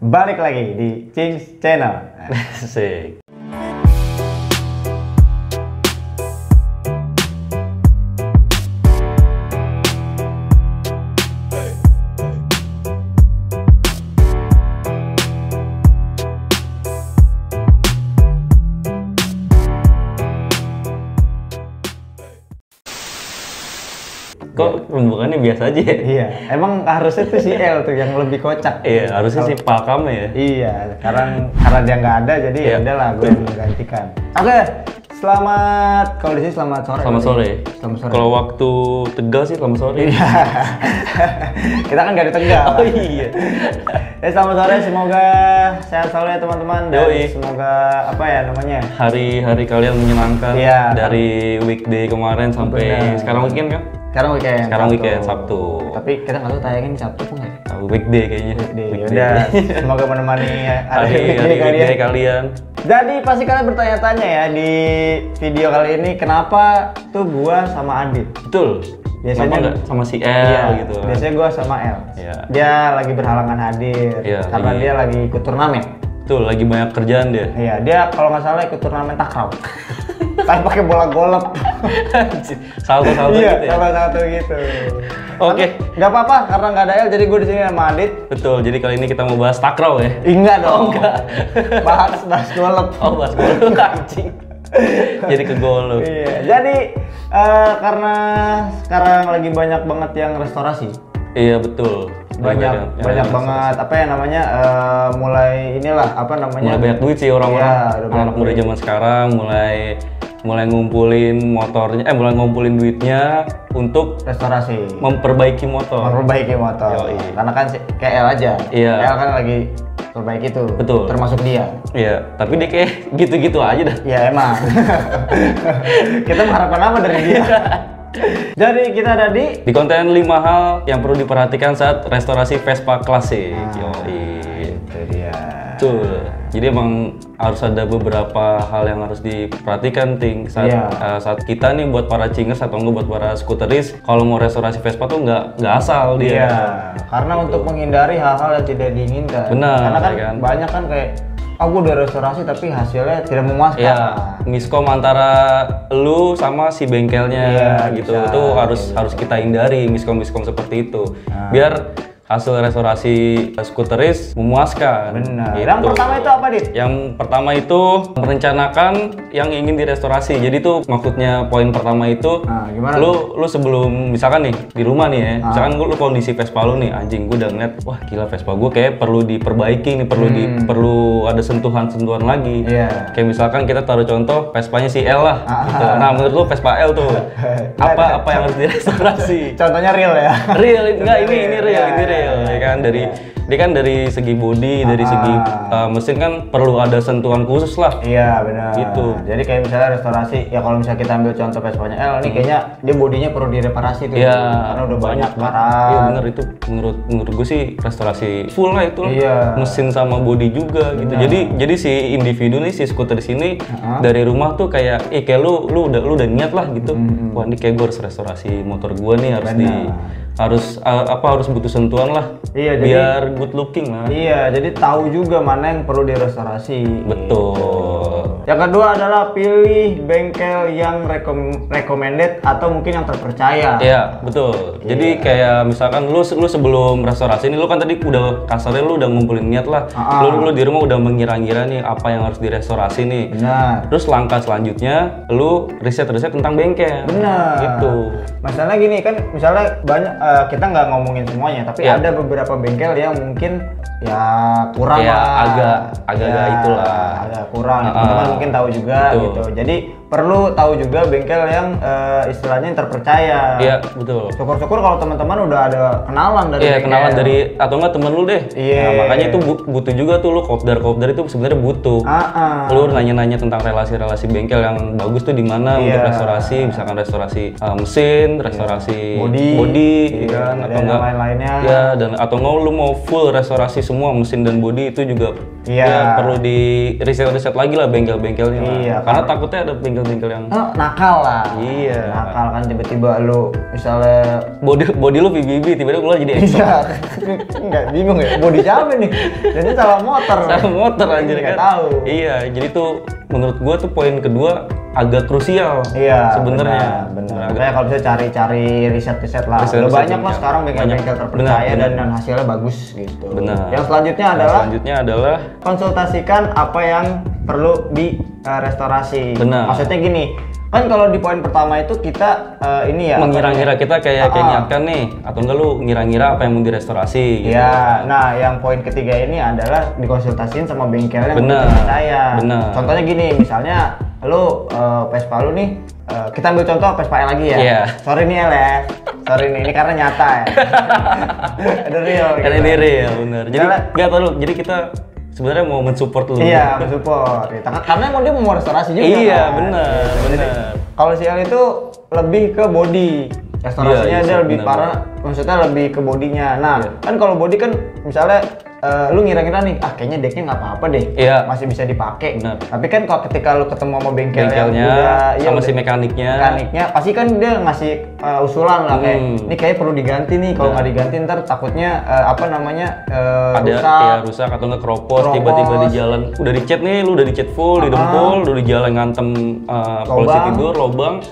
Balik lagi di Cings Channel. Asik. Kok pembukaannya biasa aja ya? Iya, emang harusnya tuh si L tuh yang lebih kocak. Iya, harusnya si Palkam ya. Iya, sekarang karena dia nggak ada, jadi ya udahlah gue yang menggantikan. Oke, selamat. Kalau di sini selamat sore. Selamat sore. Selamat sore. Kalau waktu Tegal sih selamat sore. Iya. Kita kan nggak di Tegal. Oh iya. Selamat sore, semoga sehat selalu ya teman-teman. Dan semoga apa ya namanya? Hari-hari kalian menyenangkan. Iya. Dari weekday kemarin sampai sekarang weekend kan? Sekarang weekend Sabtu. Tapi kita nggak tahu tayangin Sabtu pun nggak? Weekday kayaknya. Udah, semoga menemani hari weekday kalian. Jadi pasti kalian bertanya-tanya ya di video kali ini kenapa tuh gua sama Adit. Betul. Biasanya nggak sama si L gitu. Biasanya gua sama L. Iya. Dia lagi berhalangan hadir karena dia lagi ikut turnamen. Betul, lagi banyak kerjaan dia. Iya, dia kalau nggak salah ikut turnamen takraw. Tapi pakai bola golf. Salto-salto gitu ya. Salto-salto gitu. Oke. Nggak apa-apa karena nggak ada L, jadi gue di sini sama Adit. Betul. Jadi kali ini kita mau bahas takraw ya. Enggak dong. Oh, enggak. bahas golf. Oh, bahas golf anjing. Jadi ke golf. Iya. Jadi karena sekarang lagi banyak banget yang restorasi. Iya, betul. Banyak banget apa ya namanya mulai inilah apa namanya mulai banyak duit sih orang-orang anak muda zaman sekarang mulai ngumpulin motornya mulai ngumpulin duitnya untuk restorasi, memperbaiki motor. Karena kan kayak L aja. Iya. L kan lagi perbaiki tuh. Betul. Termasuk dia. Iya, tapi dia kayak gitu-gitu aja dah. Iya emang. Kita mengharapkan apa dari dia? Jadi kita ada di konten 5 hal yang perlu diperhatikan saat restorasi Vespa klasik. Itu dia. Betul. Jadi emang harus ada beberapa hal yang harus diperhatikan saat kita nih buat para cingers atau enggak buat para skuteris kalau mau restorasi Vespa tuh nggak asal dia. Iya. Karena untuk menghindari hal-hal yang tidak diinginkan. Benar. Karena kan banyak kan kayak gue udah restorasi tapi hasilnya tidak memuaskan. Iya, miskom antara lu sama si bengkelnya gitu. Itu harus kita hindari miskom seperti itu. Biar hasil restorasi skuteris memuaskan. Benar. Gitu. Yang pertama itu apa, Dit? Yang pertama itu merencanakan yang ingin direstorasi. Jadi tuh maksudnya poin pertama itu gimana? Lu sebelum misalkan nih di rumah nih ya. Misalkan lu kondisi Vespa lu nih, anjing gue udah ngeliat, wah gila Vespa gue kayak perlu diperbaiki nih, perlu ada sentuhan-sentuhan lagi. Kayak misalkan kita taruh contoh Vespanya si L lah. Gitu. Nah, menurut lu Vespa L tuh apa yang harus direstorasi? Contohnya real ya. Real enggak ini real. Ya kan dari segi bodi, dari segi mesin kan perlu ada sentuhan khusus lah. Iya benar. Gitu. Jadi kayak misalnya restorasi, ya kalau misalnya kita ambil contoh Vespanya L, ini kayaknya dia bodinya perlu direparasi tuh. Iya. Karena udah banyak karat. Iya benar itu menurut gue sih restorasi full lah itu. Iya. Mesin sama bodi juga gitu. Jadi si individu nih si skuter di sini dari rumah tuh kayak kayak lu udah niat lah gitu. Wah ini kayak gue harus restorasi motor gue nih harus butuh sentuhan lah. Iya, biar good looking lah. Iya, jadi tahu juga mana yang perlu direstorasi. Betul. Yang kedua adalah pilih bengkel yang recommended atau mungkin yang terpercaya. Iya, betul. Jadi kayak misalkan lu sebelum restorasi ini lu kan tadi udah kasarnya lu udah ngumpulin niat lah. Lu di rumah udah mengira-ngira nih apa yang harus direstorasi nih. Benar. Terus langkah selanjutnya lu riset tentang bengkel. Benar. Gitu. Masalahnya gini kan, misalnya banyak kita nggak ngomongin semuanya, tapi ada beberapa bengkel yang mungkin ya kurang lah. Agak itulah. Agak kurang. Teman-teman mungkin tahu juga gitu. Jadi perlu tahu juga bengkel yang istilahnya yang terpercaya. Iya, betul. Syukur-syukur kalau teman-teman udah ada kenalan dari bengkel. Kenalan dari atau enggak temen lu deh. Iya. Nah, makanya itu butuh juga tuh lu kopdar itu sebenarnya butuh. Lu nanya-nanya tentang relasi-relasi bengkel yang bagus tuh di mana untuk restorasi, misalkan restorasi mesin, restorasi bodi kan atau enggak lain-lainnya. Ya, dan atau enggak lu mau full restorasi semua mesin dan bodi itu juga perlu di riset lagi lah bengkel-bengkelnya. Iya. Karena takutnya ada bengkel bengkel-bengkel yang nakal lah. Iya. Nakal kan tiba-tiba lu misalnya body lu VBB tiba-tiba keluar jadi Exxon. Iya. Enggak bingung ya. Body siapa nih? Jadi salah motor. Salah motor anjir kan. Tahu. Iya, jadi tuh menurut gua tuh poin kedua agak krusial. Iya, sebenarnya. Benar. Kayak kalau bisa cari riset-riset lah. Udah banyak lah sekarang bengkel-bengkel terpercaya dan hasilnya bagus gitu. Benar. Yang selanjutnya adalah konsultasikan apa yang perlu di restorasi. Benar. Maksudnya gini, kan kalau di poin pertama itu kita ini ya mengira-ngira kita kayak niatkan nih, atau enggak lu ngira-ngira apa yang mau direstorasi gitu. Ya, nah yang poin ketiga ini adalah dikonsultasiin sama bengkel yang terpercaya. Bener. Contohnya gini, misalnya lu Vespa lu nih, kita ambil contoh Vespa L lagi ya. Yeah. Sorry nih El ya. Sorry nih, ini karena nyata ya. Ada real. Karena ini real, bener. Jadi nggak tahu, jadi kita sebenarnya mau mensupport lu. Iya, mensupport. Karena emang dia mau restorasi juga. Iya, kan? bener. Kalau si L itu lebih ke body. Restorasinya dia lebih parah, maksudnya lebih ke bodinya. Nah, kan kalau body kan misalnya lu ngira-ngira nih, kayaknya decknya nggak apa-apa deh, masih bisa dipakai. Bener. Tapi kan kalau ketika lu ketemu sama bengkelnya sama si mekaniknya, pasti kan dia ngasih usulan lah kayak, ini kayaknya perlu diganti nih. Kalau nggak diganti ntar takutnya rusak atau nggak keropos tiba-tiba di jalan udah dicat nih, lu udah dicat full, didempul, udah di jalan ngantem polisi tidur, lobang.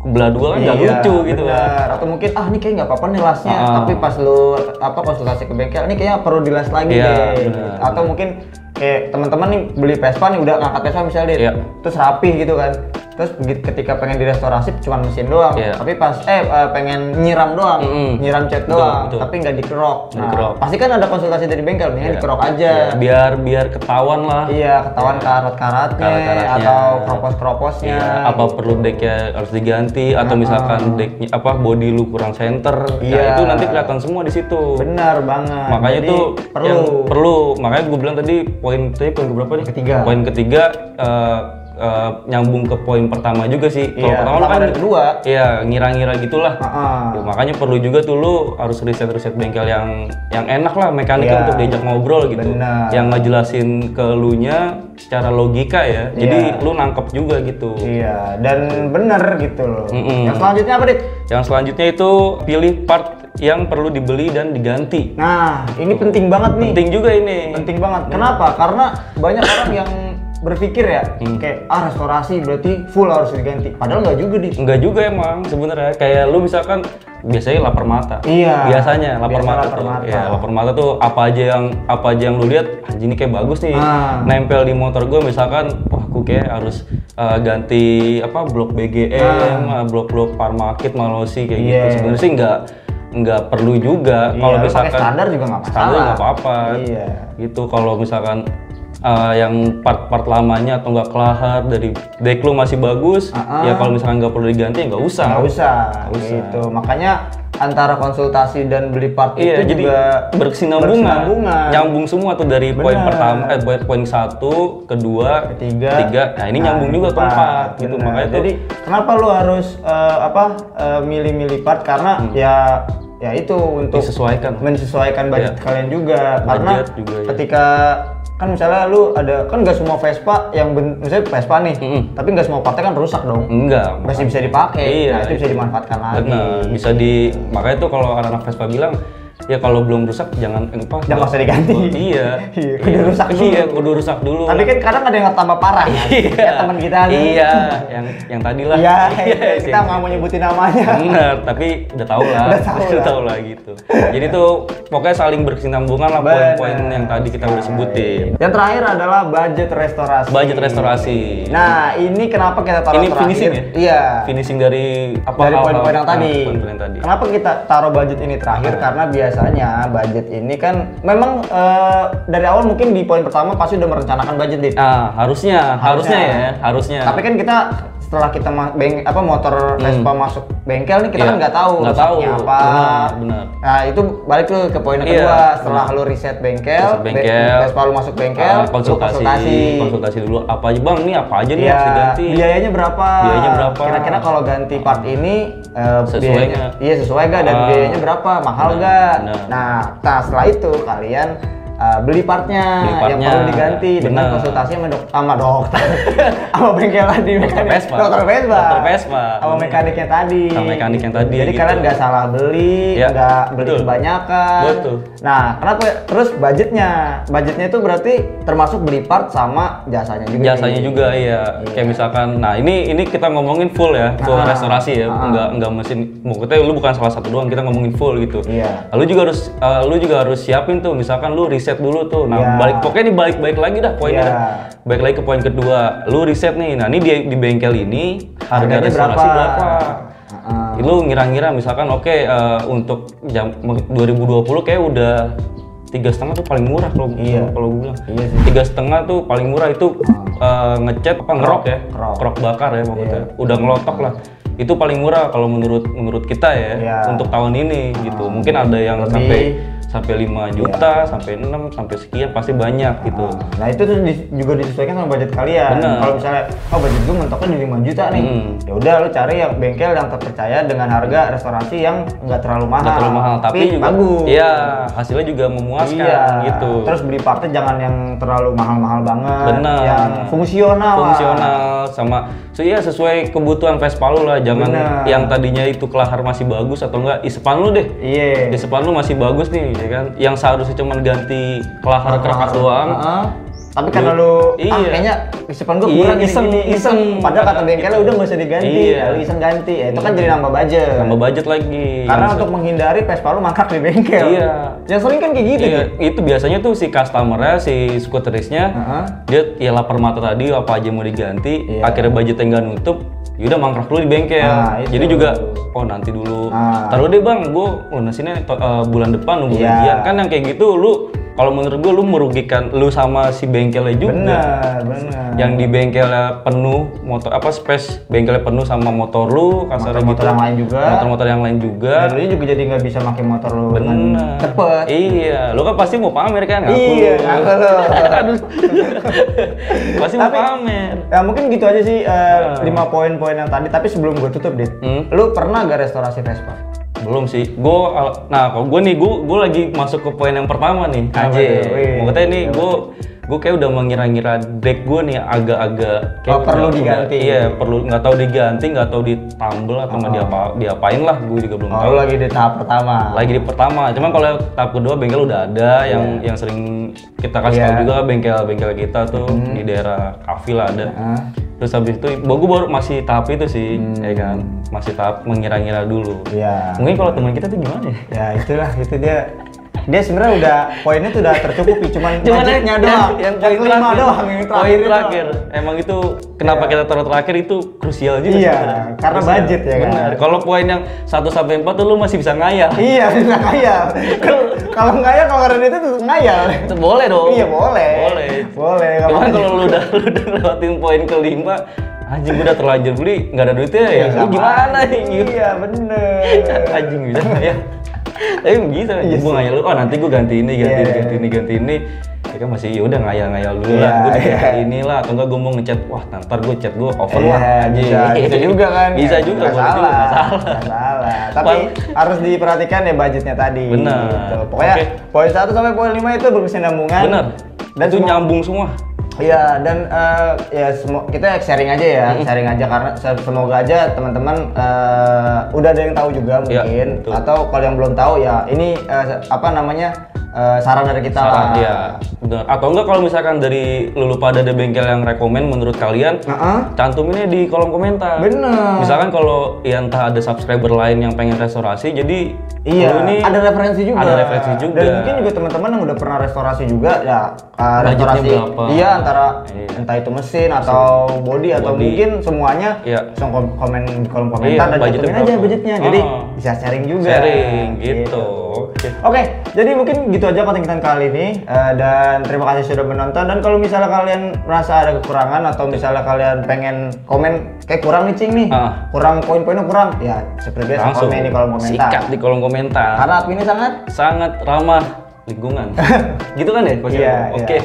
Belah dua kan nggak lucu gitu kan. Atau mungkin ini kayak nggak apa-apa nih lasnya, tapi pas lu konsultasi ke bengkel ini kayaknya perlu dilas lagi deh. Atau mungkin kayak teman-teman nih beli Vespa nih, udah ngangkat Vespa misalnya terus rapi gitu kan, terus ketika pengen direstorasi cuma mesin doang, tapi pas pengen nyiram doang, nyiram cat doang, tapi nggak dikerok. Pasti kan ada konsultasi dari bengkel, mendingan dikerok aja, biar ketahuan lah. Iya, ketahuan karat-karatnya atau kropos-kroposnya. Apa perlu decknya harus diganti atau misalkan decknya body lu kurang center, itu nanti kelihatan semua di situ. Benar banget. Makanya jadi, tuh perlu. Makanya gue bilang tadi poin berapa nih? Poin ketiga nyambung ke poin pertama juga sih. Kalau pertama kan kedua. Iya, ngira-ngira gitulah. Ya, makanya perlu juga tuh lu harus riset bengkel yang enak lah mekaniknya untuk diajak ngobrol gitu. Bener. Yang ngejelasin ke lunya secara logika ya. Jadi lu nangkep juga gitu. Iya, dan bener gitu loh. Yang selanjutnya apa, Dit? Yang selanjutnya itu pilih part yang perlu dibeli dan diganti. Nah, ini penting banget nih. Penting juga ini. Penting banget. Kenapa? Karena banyak orang yang berpikir ya, kayak restorasi berarti full harus diganti. Padahal nggak juga nih. Nggak juga emang sebenarnya. Kayak lu misalkan biasanya lapar mata. Iya. Biasanya lapar mata tuh. Ya, lapar mata tuh apa aja yang lu lihat, anjing ini kayak bagus nih. Nempel di motor gue misalkan, wah gue kayak harus ganti blok BGM, blok Parmakit, Malosi kayak gitu. Sebenarnya sih nggak perlu juga. Kalau misalkan standar juga nggak masalah. Standar nggak apa-apa. Iya. Gitu kalau misalkan yang part lamanya atau nggak kelahar dari deck lu masih bagus, ya kalau misalkan nggak perlu diganti ya nggak usah. Gitu. Makanya antara konsultasi dan beli part itu jadi juga berkesinambungan. Nyambung semua tuh dari poin pertama, poin 1, kedua, ketiga. Nah ini nyambung juga ke 4 gitu. Makanya jadi kenapa lu harus milih-milih part, karena ya itu untuk menyesuaikan budget kalian juga. Karena ketika kan misalnya lu ada, kan nggak semua Vespa yang misalnya Vespa nih, tapi nggak semua partnya kan rusak dong. Enggak. Masih bisa dipakai. Nah itu bisa dimanfaatkan lagi. Benar. Makanya tuh kalau anak Vespa bilang, ya kalau belum rusak jangan usah diganti. Kudu rusak dulu. Tapi kan kadang ada yang tambah parah. Ya teman kita kan. Iya, yang tadi lah. Iya, kita nggak mau nyebutin namanya. Bener, tapi udah tahu lah gitu. Jadi tuh pokoknya saling berkesinambungan lah poin-poin yang tadi kita udah sebutin. Yang terakhir adalah budget restorasi. Nah, ini kenapa kita taruh ini terakhir? Finishing ya? Iya. Finishing dari poin-poin yang tadi. Kenapa kita taruh budget ini terakhir? Karena biasanya budget ini kan memang dari awal mungkin di poin pertama pasti udah merencanakan budget, Dit. Harusnya. Tapi kan kita setelah kita motor Vespa masuk bengkel nih, kita kan nggak tahu apa. Benar. Nah itu balik lu ke poin kedua. Setelah lu riset bengkel, Vespa lu masuk bengkel, konsultasi dulu apa aja bang, nih apa aja nih harus diganti. Biayanya berapa? Kira-kira kalau ganti part ini sesuai gak, dan biayanya berapa, mahal gak? Nah setelah itu kalian beli partnya yang perlu diganti dengan konsultasi sama dokter sama bengkel tadi dokter Vespa sama mekaniknya tadi jadi gitu. Kalian nggak salah beli nggak beli kebanyakan. Betul. Nah kenapa terus budgetnya itu berarti termasuk beli part sama jasanya juga iya. Kayak misalkan nah ini kita ngomongin full ya, full restorasi ya, enggak mesin maksudnya lu bukan salah satu doang, kita ngomongin full gitu. Iya. Lu juga harus siapin tuh, misalkan lu riset dulu tuh. Nah, pokoknya balik lagi dah poinnya dah. Balik lagi ke poin kedua. Lu riset nih. Nah, ini di bengkel ini harga restorasi berapa? Lu ngira-ngira misalkan untuk jam 2020 kayak udah 3,5 tuh paling murah kalau gue bilang. Iya sih. 3,5 tuh paling murah itu ngecat ngerok ya, kerok bakar ya maksudnya. Udah ngelotok lah. Itu paling murah kalau menurut kita ya untuk tahun ini gitu. Mungkin ada yang sampai 5 juta, sampai 6, sampai sekian pasti banyak gitu. Nah itu tuh juga disesuaikan sama budget kalian. Kalau misalnya budget gue mentoknya di 5 juta nih, ya udah lu cari yang bengkel yang terpercaya dengan harga restorasi yang nggak terlalu mahal, tapi juga bagus. Iya, hasilnya juga memuaskan gitu. Terus beli partnya jangan yang terlalu mahal-mahal banget. Bener. Yang fungsional sama sesuai kebutuhan Vespa lu lah. Jangan yang tadinya itu kelahar masih bagus atau enggak isepan lu deh. Iya. Isepan lu masih bagus nih. Ya kan, yang seharusnya cuma ganti kelahar kerakas doang. Tapi karena lu kayaknya isepan gue kurang iseng. Padahal kata bengkelnya udah nggak usah diganti, lu iseng ganti. Itu kan jadi nambah budget lagi. Karena untuk menghindari Vespa lu mangkrak di bengkel. Iya. Yang sering kan kayak gitu. Iya. Itu biasanya tuh si customer-nya, si skuterisnya, dia ya lapar mata tadi apa aja mau diganti, akhirnya budgetnya nggak nutup. Yaudah mangkrak dulu di bengkel. Jadi juga nanti dulu. Taruh deh bang, gue lunasinnya bulan depan nunggu gajian. Kan yang kayak gitu lu kalau menurut gue lu merugikan lu sama si bengkelnya juga. Benar. Yang di bengkelnya penuh space bengkelnya penuh sama motor lu, kasarnya motor gitu. Yang lain juga. Motor yang lain juga. Dan lu juga jadi nggak bisa pakai motor lu dengan cepet. Iya, lu kan pasti mau pamer kan? Iya, ngaku lu. Pasti mau pamer. Ya mungkin gitu aja sih 5 poin-poin yang tadi. Tapi sebelum gue tutup deh, lu pernah gak restorasi Vespa? Belum sih, kalau gue lagi masuk ke poin yang pertama nih. Maksudnya ini gue kayak udah mengira-ngira deck gue nih agak-agak kayak perlu diganti. Iya, nggak tahu diganti, nggak tahu ditambel atau diapain lah, gue juga belum tahu. Lagi di tahap pertama. Cuman kalau tahap kedua bengkel udah ada yang sering kita kasih tahu juga, bengkel kita tuh di daerah Kafil ada. Terus habis itu, gue baru masih tahap itu sih, ya kan, masih tahap mengira-ngira dulu. Iya. Mungkin kalau teman kita tuh gimana ya? Ya itulah, itu dia sebenarnya udah poinnya tuh udah tercukupi, cuman budgetnya doang. Yang poin kelima doang, yang poin terakhir. Emang itu kenapa kita taruh terakhir itu krusial juga. Iya, karena budget ya kan. Benar. Kalau poin yang 1 sampai 4 tuh lu masih bisa ngayal. Iya, bisa ngayal. Kalau ngayal kalau karena itu tuh ngayal. Boleh dong. Iya, boleh. Cuman kalau lu udah lewatin poin kelima, anjing gue udah terlanjur beli, nggak ada duitnya ya. Lu gimana nih? Iya, bener. Anjing bisa ya. Tapi bisa, gue ngayal lu, nanti gue ganti ini. Ya kan masih udah ngayal dulu lah, gue ganti inilah, atau enggak gue mau ngechat, ntar gue chat gue over lah aja. Bisa juga kan? Bisa juga, nggak salah. Tapi harus diperhatikan ya budgetnya tadi. Benar. Gitu. Pokoknya poin 1 sampai poin 5 itu berkesinambungan. Benar. Dan itu nyambung semua. Iya, dan kita sharing aja ya, sharing aja karena semoga aja teman-teman udah ada yang tahu juga mungkin, atau kalau yang belum tahu ya ini saran dari kita lah. Iya, benar. Atau enggak kalau misalkan dari lu pada ada bengkel yang rekomen menurut kalian, cantuminnya di kolom komentar. Bener. Misalkan kalau entah ada subscriber lain yang pengen restorasi, jadi ini ada referensi juga. Dan mungkin juga teman-teman yang udah pernah restorasi juga ya restorasi. Iya, entah itu mesin atau body atau mungkin semuanya. Langsung komen di kolom komentar dan cantumin aja budgetnya. Jadi bisa sharing juga. Sharing gitu. Oke, jadi mungkin gitu aja konten kali ini, dan terima kasih sudah menonton. Dan kalau misalnya kalian merasa ada kekurangan atau misalnya kalian pengen komen kayak kurang nih Cing nih, kurang poin-poinnya kurang, ya seperti biasa komen di kolom komentar. Sikat di kolom komentar. Karena adminnya sangat ramah lingkungan. Gitu kan ya? Iya. Oke.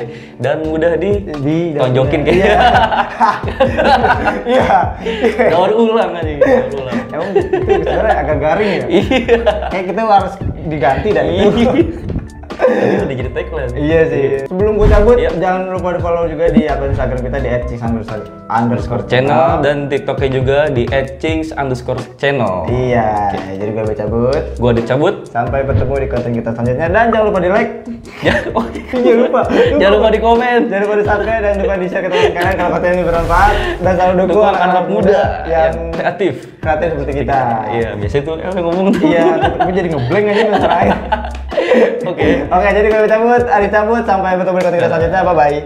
Dan mudah ditonjokin kayaknya. Iya. Daur ulang aja. Emang itu sebenarnya agak garing ya? Iya. Kayak kita harus diganti dan itu. Jadi udah jadi tagline. Iya sih. Sebelum gue cabut, jangan lupa di follow juga di akun Instagram kita di @cings_channel dan TikToknya juga di @cings_channel. Iya. Jadi gue cabut. Gue dicabut. Sampai bertemu di konten kita selanjutnya dan jangan lupa di like. Jangan lupa. Jangan lupa di komen. Jangan lupa di subscribe dan lupa di share ke teman kalian kalau konten ini bermanfaat dan selalu dukung anak-anak muda yang kreatif seperti kita. Iya, biasanya tuh ngomong tuh. Iya, gue jadi ngeblank aja yang terakhir. Oke, jadi gue cabut, Ari cabut, sampai bertemu di konten kita selanjutnya, bye-bye.